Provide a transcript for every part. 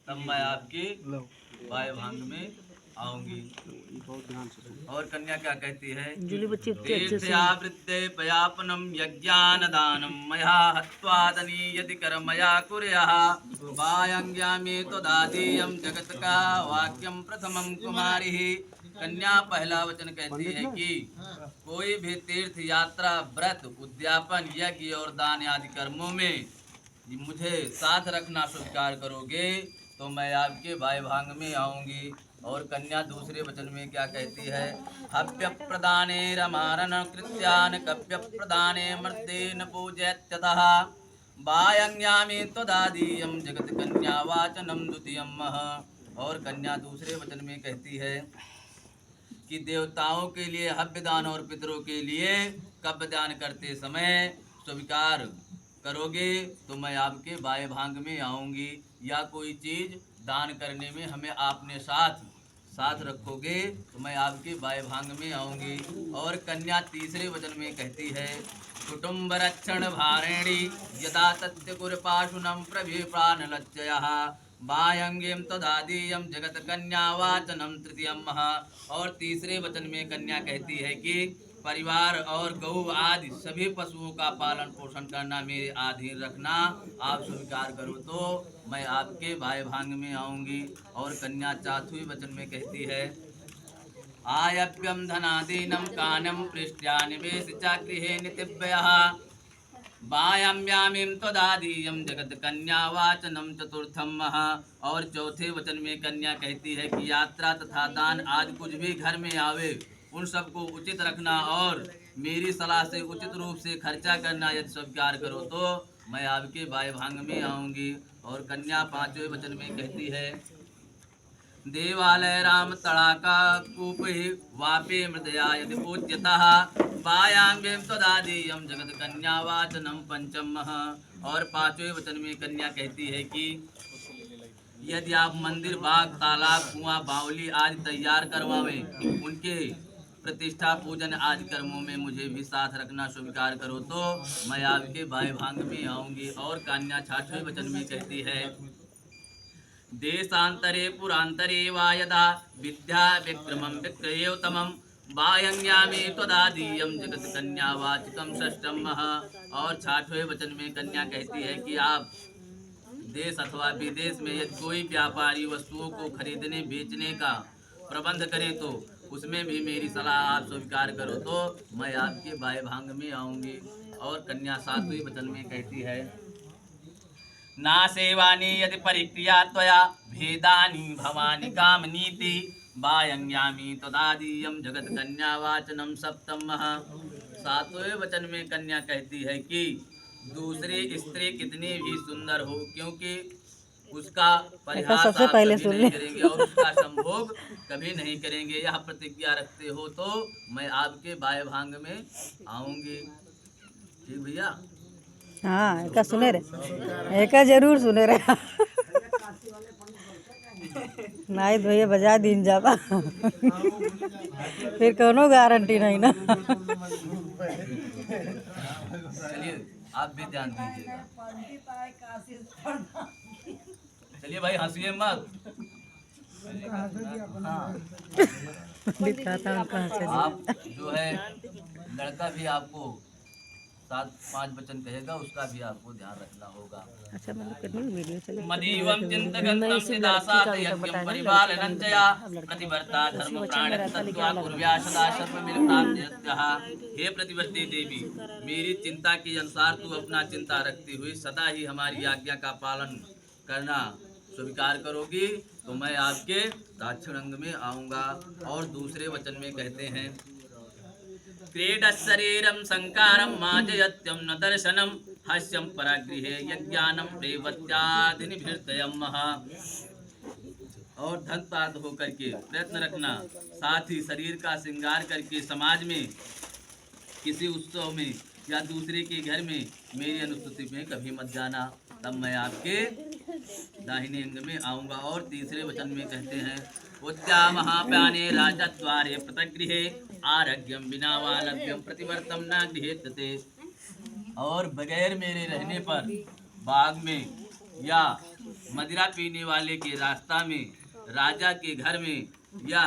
तब मैं आपकी वाय भांग में आऊंगी। और कन्या क्या कहती है? तीर्थयावृत्ते पयापनम यज्ञान दानम मया हत्वादनी यदि कर्मया कुर्यः वायंग्या में तो दादीयम जगत का वाक्यम प्रथमम कुमारी। कन्या पहला वचन कहती है कि कोई भी तीर्थ यात्रा व्रत उद्यापन यज्ञ और दान आदि कर्मों में मुझे साथ रखना स्वीकार करोगे तो मैं आपके वाय भांग में आऊंगी। और कन्या दूसरे वचन में क्या कहती है? हव्य प्रदाने रमारन कृत्यान कव्य प्रदाने मर्देन पूजयत्यतः वायंग्यामि त्वदादीयं जगत कन्या वाचनम द्वितीयम्। और कन्या दूसरे वचन में कहती है कि देवताओं के लिए हव्य दान और पितरों के लिए कव्य दान करते समय स्वीकार करोगे तो मैं आपके वाय भांग में आऊंगी, या कोई चीज दान करने में हमें आपने साथ रखोगे तो मैं आपके वाय भांग में आऊंगी। और कन्या तीसरे वचन में कहती है कुटुंब रक्षण भारेणी यदा तथ्य कुरपाशुनम प्रभि प्राण लज्जयः वायंगेम तदादीयम जगत कन्या वाचनम तृतीयम। और तीसरे वचन में कन्या कहती है कि परिवार और गौ आदि सभी पशुओं का पालन पोषण करना मेरे अधीन रखना आप स्वीकार करो तो मैं आपके वाय भांग में आऊंगी। और कन्या चौथे वचन में कहती है आयभ्यम धनादीनम कानम पृष्ठ्यानिवेश च गृहे नितिव्यः वायम्यामिं त्वदादीयं जगत कन्या वाचनम चतुर्थम। और चौथे वचन में कन्या कहती है कि यात्रा तथा दान आज कुछ भी घर में आवे उन सबको उचित रखना और मेरी सलाह से उचित रूप से खर्चा करना यदि स्वीकार करो तो मैं आपके वाय भांग में आऊंगी। और कन्या पांचवें वचन में कहती है देवालय राम तड़ाका कूप वापे मृदया यदि पूज्यतः वायांगेम तदादीयम जगत कन्या वाचनम पंचम। और पांचवें वचन में कन्या कहती है कि यदि आप मंदिर बाग तालाब कुआं बावली आदि तैयार करवावें उनके प्रतिष्ठा पूजन आदि कर्मों में मुझे भी साथ रखना स्वीकार करो तो मैं आपके वाय भांग में आऊंगी। और कन्या छठवें वचन में कहती है देशांतरे पुरांतरे वा यदा विद्या विक्रमं विक्रयोत्तमं वायंग्यामि त्वदादीयं जगत कन्या वाचिकं षष्ठम। और छठवें वचन में कन्या कहती है कि आप देश अथवा विदेश में यदि कोई व्यापारी वस्तुओं को खरीदने बेचने का प्रबंध करे तो उसमें भी मेरी सलाह आप स्वीकार करो तो मैं आपके वाय भांग में आऊंगी। और कन्या सातवें वचन में कहती है ना सेवानी यदि परिक्रिया त्वया भेदानी भवानी कामनीति वायंग्यामि तदादीयं जगत कन्या वाचनम सप्तम। सातवें वचन में कन्या कहती है कि दूसरी स्त्री कितनी भी सुंदर हो क्योंकि उसका परिहास आप कभी नहीं करेंगे और उसका संभोग कभी नहीं करेंगे, यह प्रतिज्ञा रखते हो तो मैं आपके वाय भांग में आऊंगी। ठीक भैया? हाँ एक सुने रे, एक जरूर सुने रे। नाई भैया बजा दिन जाता फिर कोनो गारंटी नहीं ना। चलिए आप भी ध्यान दीजिएगा। चलिए भाई हंसिए मत। आप जो है लड़का भी आपको 7-5 वचन कहेगा उसका भी आपको ध्यान रखना होगा। अच्छा मतलब कितनी वीडियो चली मदीवं चिंतगन्तं सिदासात यज्ञं परिपालनं च या प्रतिवर्ता धर्म प्राणतत्त्वा कुर्व्या सदा सर्वमिलतां जयत्यः। हे प्रतिवर्ती देवी, मेरी चिंता के अनुसार तू अपना चिंता रखती हुई सदा ही हमारी आज्ञा का पालन करना स्वीकार करोगी तो मैं आपके दक्षिण अंग में आऊँगा। और दूसरे वचन में कहते हैं क्रीड शरीरम संकारम माजयत्यम न दर्शनम हास्यम परागृहे यज्ञानम प्रेवत्यादिनिभृतयम्। और धन प्राप्त होकर के प्रयत्न रखना, साथ ही शरीर का श्रृंगार करके समाज में किसी उत्सव में या दूसरे के घर में मेरी अनुस्तुति में कभी मत जाना, तब मैं आपके दाहिने अंग में आऊँगा। और तीसरे वचन में कहते हैं उत्या महाप्याने राजद्वारे पृथगृहे आरोग्यम बिना वालभ्यम प्रतिवर्तम न गृहेत्यते। और बगैर मेरे रहने पर बाग में या मदिरा पीने वाले के रास्ता में, राजा के घर में या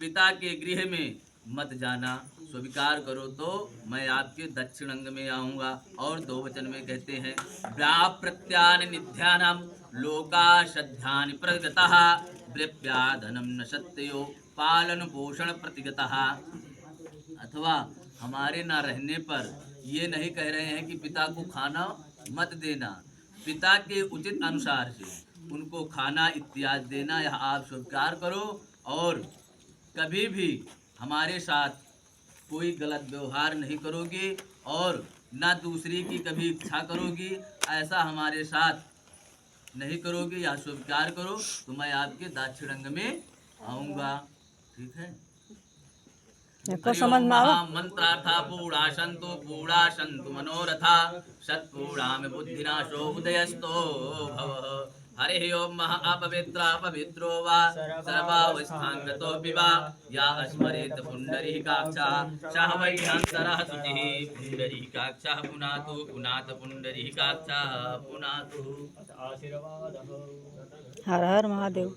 पिता के गृह में मत जाना। स्वीकार करो तो मैं आपके दक्षिण अंग में आऊँगा। और 2 वचन में कहते हैं, व्याप्रत्यान निध्यानम लोकाशध्यान प्रगतः वृप्याधनम न सत्यो पालन पोषण प्रतिगतः। अथवा हमारे ना रहने पर ये नहीं कह रहे हैं कि पिता को खाना मत देना, पिता के उचित अनुसार से उनको खाना इत्यादि देना यह आप स्वीकार करो। और कभी भी हमारे साथ कोई गलत व्यवहार नहीं करोगे और ना दूसरी की कभी इच्छा करोगी, ऐसा हमारे साथ नहीं करोगे, या स्वीकार करो तो मैं आपके दक्षिण अंग में आऊँगा। ठीक है। को समझ में आवा? मंत्रार्था पूर्णा संतु मनोरथा सत्पूर्णा में बुद्धिनाशो उदयस्तो भव। हरि ओम महा अपवित्रो वा सर्वावस्थांगतो विवा या स्मरेत पुंडरीकाक्षः सः वैहान्तरः शुचिः पुंडरीकाक्षः पुनातु पुंडरीकाक्षः पुनातु। हर हर महादेव।